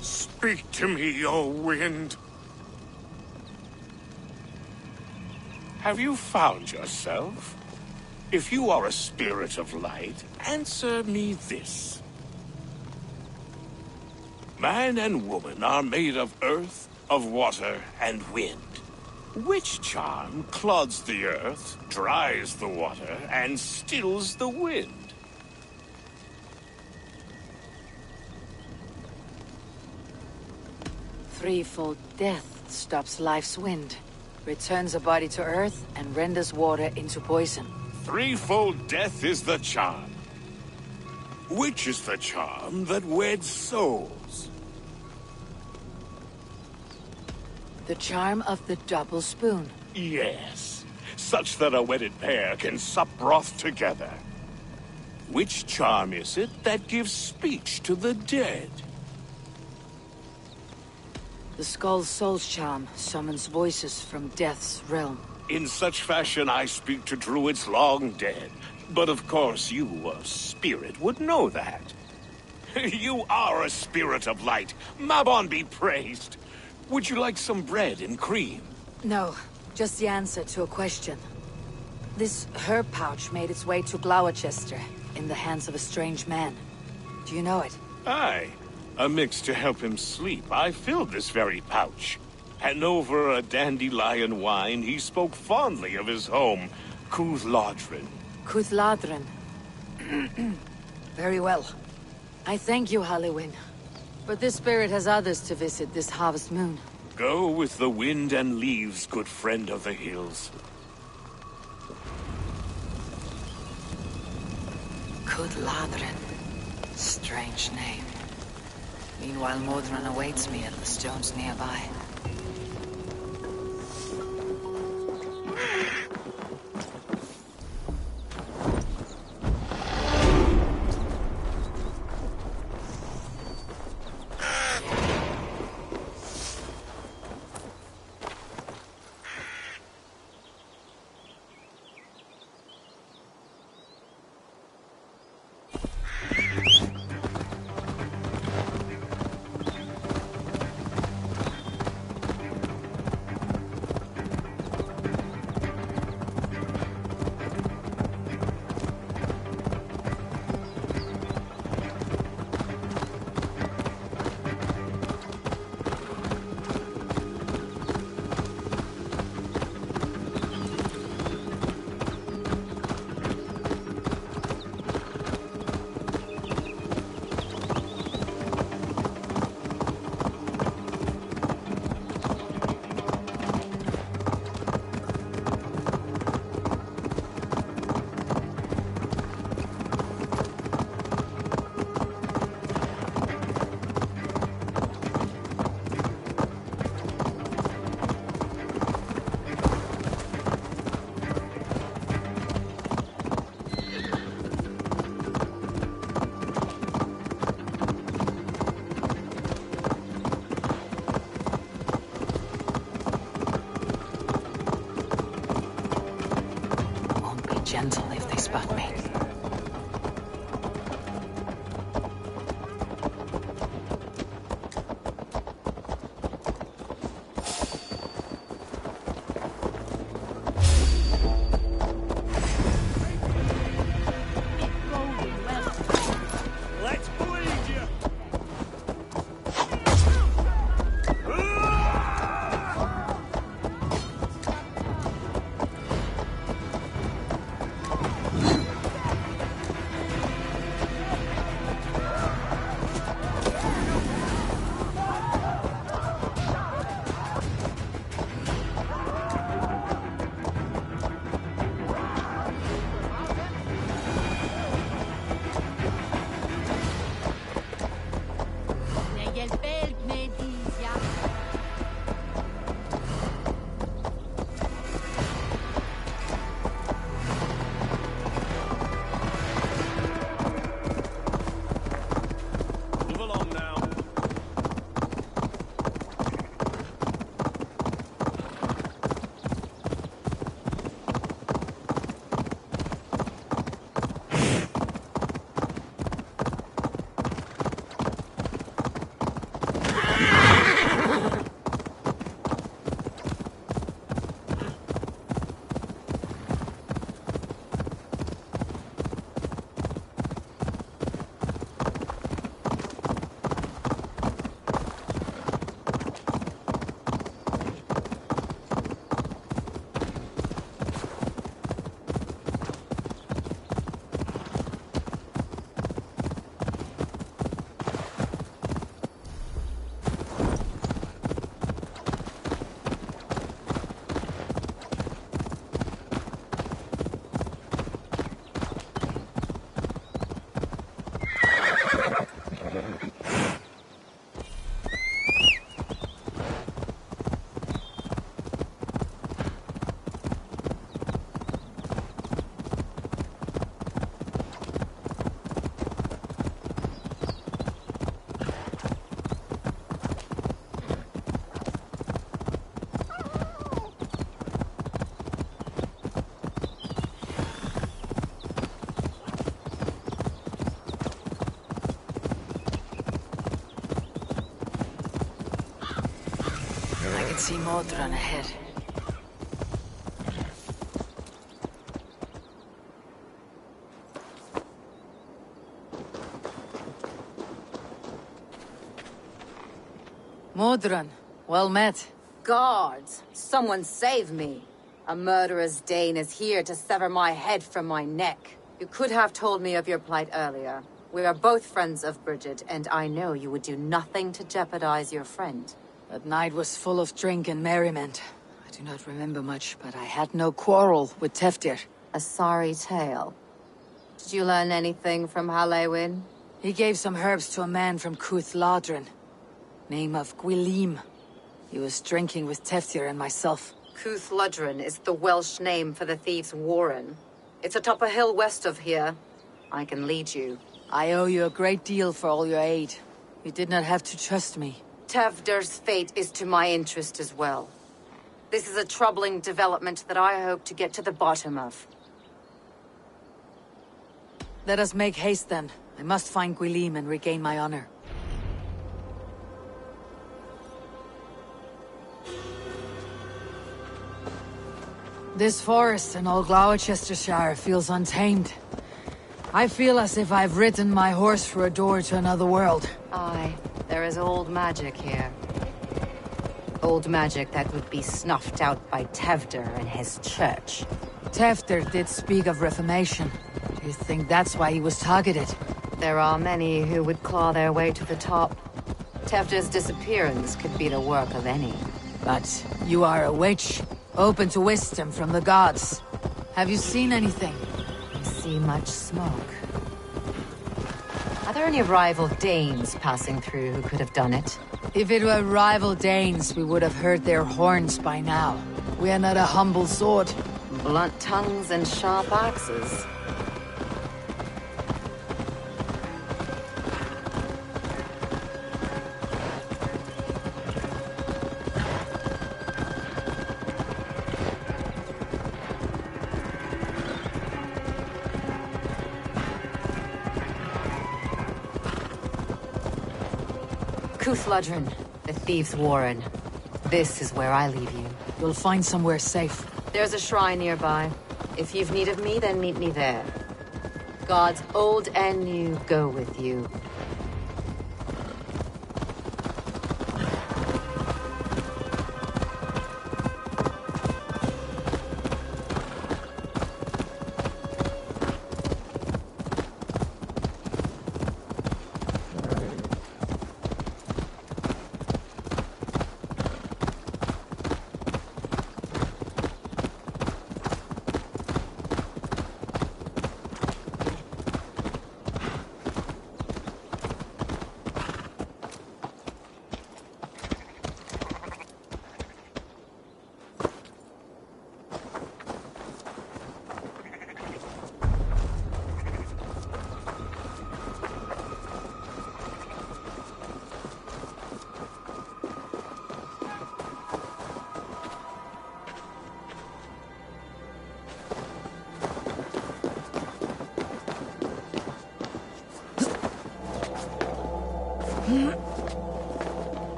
Speak to me, O wind. Have you found yourself? If you are a spirit of light, answer me this. Man and woman are made of earth, of water, and wind. Which charm clods the earth, dries the water, and stills the wind? Threefold death stops life's wind, returns a body to earth, and renders water into poison. Threefold death is the charm. Which is the charm that weds souls? The charm of the double spoon. Yes, such that a wedded pair can sup broth together. Which charm is it that gives speech to the dead? The Skull's Soul's charm summons voices from Death's realm. In such fashion I speak to druids long dead. But of course you, a spirit, would know that. You are a spirit of light. Mabon be praised. Would you like some bread and cream? No, just the answer to a question. This herb pouch made its way to Gloucester in the hands of a strange man. Do you know it? Aye. A mix to help him sleep. I filled this very pouch. And over a dandelion wine, he spoke fondly of his home, Cuthladrin. Cuthladrin. Very well. I thank you, Halliwyn. But this spirit has others to visit this harvest moon. Go with the wind and leaves, good friend of the hills. Cuthladrin. Strange name. Meanwhile, Modron awaits me at the stones nearby. can see Modron ahead. Modron, well met. Guards, someone save me. A murderous Dane is here to sever my head from my neck. You could have told me of your plight earlier. We are both friends of Bridget, and I know you would do nothing to jeopardize your friend. That night was full of drink and merriment. I do not remember much, but I had no quarrel with Teftir. A sorry tale. Did you learn anything from Halewin? He gave some herbs to a man from Cuth Ladrin. Name of Gwilim. He was drinking with Teftir and myself. Cuth Ladrin is the Welsh name for the thieves' warren. It's atop a hill west of here. I can lead you. I owe you a great deal for all your aid. You did not have to trust me. Tevder's fate is to my interest as well. This is a troubling development that I hope to get to the bottom of. Let us make haste then. I must find Gwilim and regain my honor. This forest in all Gloucestershire feels untamed. I feel as if I've ridden my horse through a door to another world. Aye, there is old magic here. Old magic that would be snuffed out by Tevder and his church. Teftir did speak of reformation. Do you think that's why he was targeted? There are many who would claw their way to the top. Tevder's disappearance could be the work of any. But you are a witch, open to wisdom from the gods. Have you seen anything? I see much smoke. Are there any rival Danes passing through who could have done it? If it were rival Danes, we would have heard their horns by now. We are not a humble sword. Blunt tongues and sharp axes. Cuth Ladrin, the thieves' warren. This is where I leave you. You'll find somewhere safe. There's a shrine nearby. If you've need of me, then meet me there. Gods old and new go with you.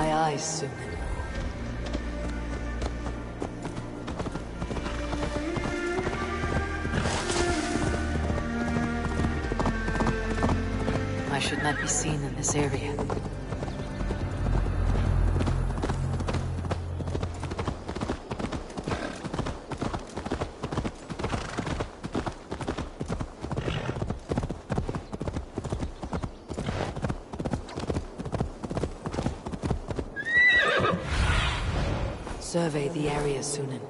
my eyes soon. I should not be seen in this area. Survey the area, Sunan.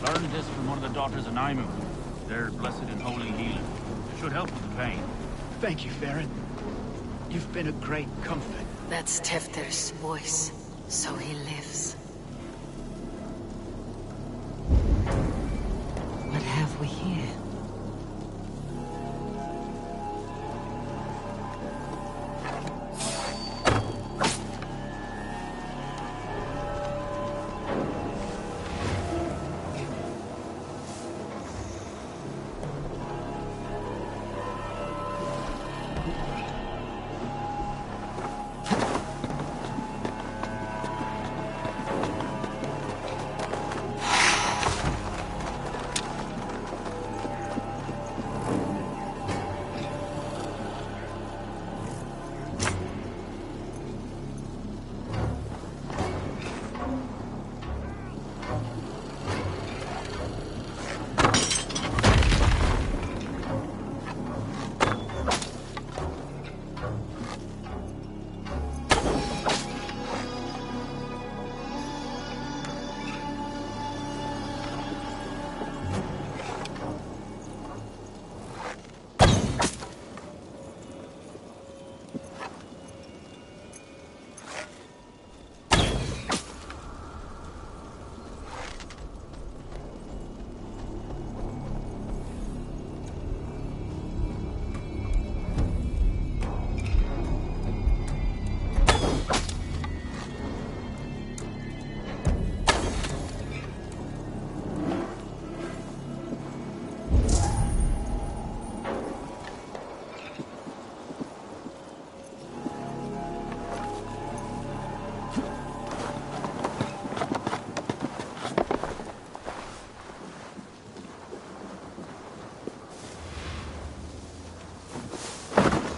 Learned this from one of the daughters of Naimu. They're blessed and holy healer. It should help with the pain. Thank you, Farron. You've been a great comfort. That's Tefter's voice. So he lives. What have we here?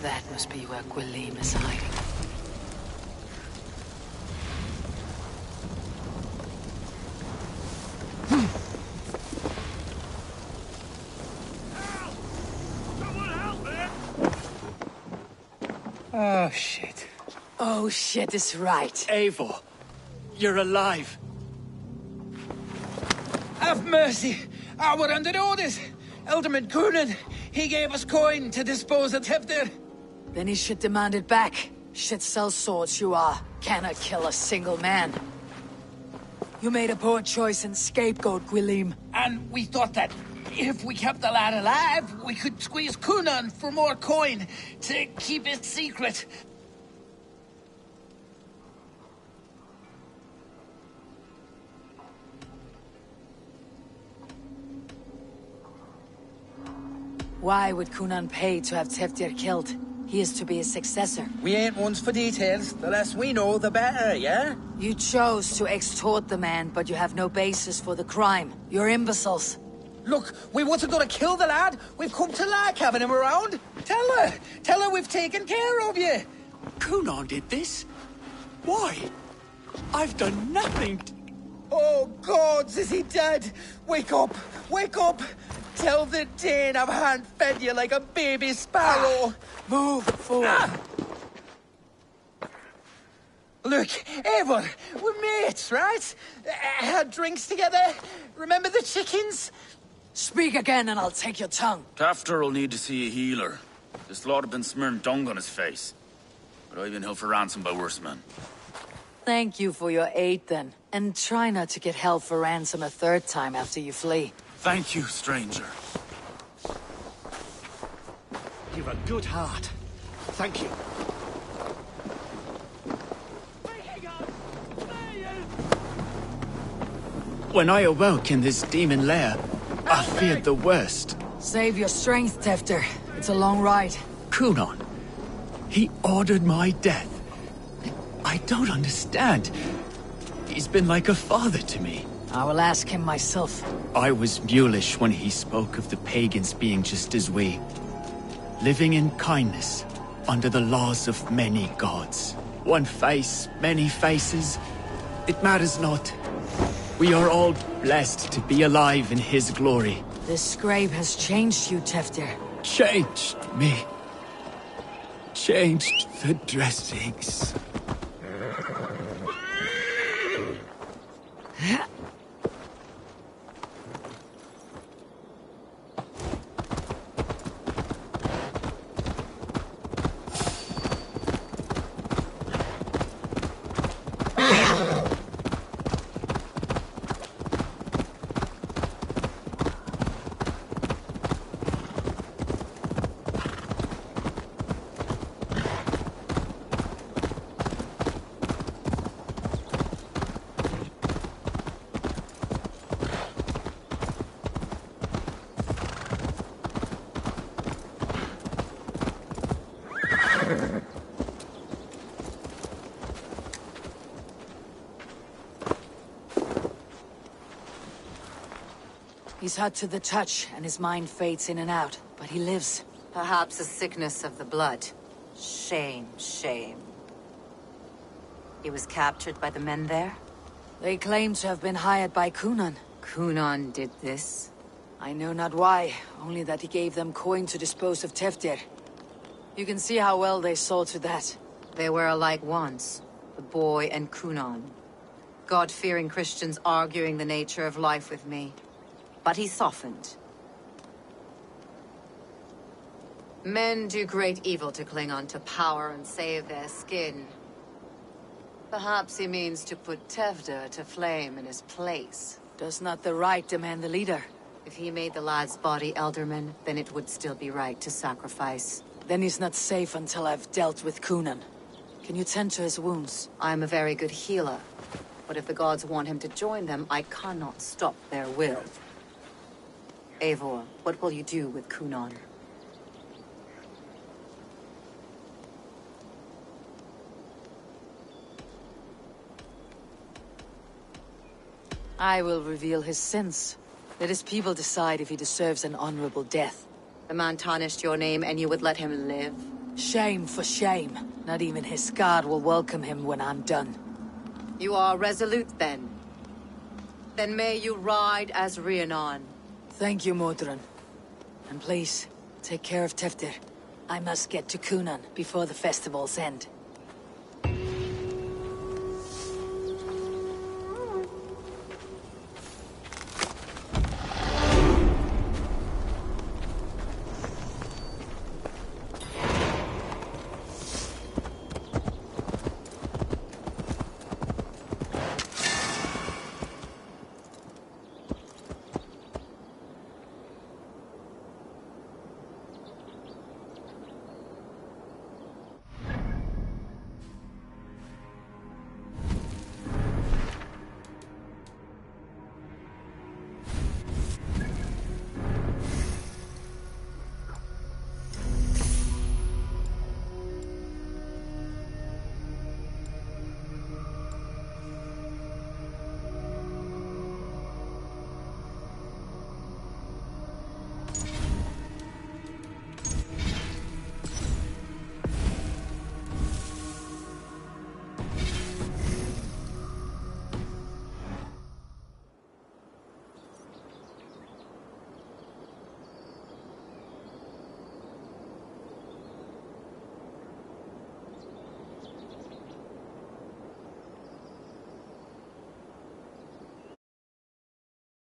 That must be where Gwilym is hiding. Oh, shit. Oh, shit is right. Eivor, you're alive. Have mercy! We're under orders! Alderman Coonan, he gave us coin to dispose of Tefter. Then he should demand it back. Shit sells swords you are. Cannot kill a single man. You made a poor choice and scapegoat, Gwilym. And we thought that if we kept the lad alive, we could squeeze Coonan for more coin to keep it secret. Why would Coonan pay to have Teftir killed? He is to be his successor. We ain't ones for details. The less we know, the better, yeah? You chose to extort the man, but you have no basis for the crime. You're imbeciles. Look, we wasn't gonna kill the lad. We've come to like having him around. Tell her we've taken care of you. Cunon did this? Why? I've done nothing. Oh, gods, is he dead? Wake up! Wake up! Tell the Dane I've hand-fed you like a baby sparrow. Move forward. Look, Eivor, we're mates, right? Had drinks together. Remember the chickens? Speak again and I'll take your tongue. Tafter will need to see a healer. This lord have been smearing dung on his face. But I've been held for ransom by worse men. Thank you for your aid, then. And try not to get held for ransom a third time after you flee. Thank you, stranger. You've a good heart. Thank you. When I awoke in this demon lair, I feared the worst. Save your strength, Tefter. It's a long ride. Cunon, he ordered my death. I don't understand. He's been like a father to me. I will ask him myself. I was mulish when he spoke of the pagans being just as we. Living in kindness, under the laws of many gods. One face, many faces. It matters not. We are all blessed to be alive in his glory. This scribe has changed you, Tefter. Changed me. Changed the dressings. He's hot to the touch, and his mind fades in and out. But he lives. Perhaps a sickness of the blood. Shame, shame. He was captured by the men there? They claim to have been hired by Cunon. Cunon did this? I know not why, only that he gave them coin to dispose of Teftir. You can see how well they saw to that. They were alike once, the boy and Cunon. God-fearing Christians arguing the nature of life with me. But he softened. Men do great evil to cling on to power and save their skin. Perhaps he means to put Tevder to flame in his place. Does not the right demand the leader? If he made the lad's body Elderman, then it would still be right to sacrifice. Then he's not safe until I've dealt with Cunon. Can you tend to his wounds? I'm a very good healer. But if the gods want him to join them, I cannot stop their will. Eivor, what will you do with Cunon? I will reveal his sins. Let his people decide if he deserves an honorable death. The man tarnished your name and you would let him live? Shame for shame. Not even his god will welcome him when I'm done. You are resolute then. Then may you ride as Rhiannon. Thank you, Modron. And please, take care of Teftir. I must get to Cunon before the festivals end.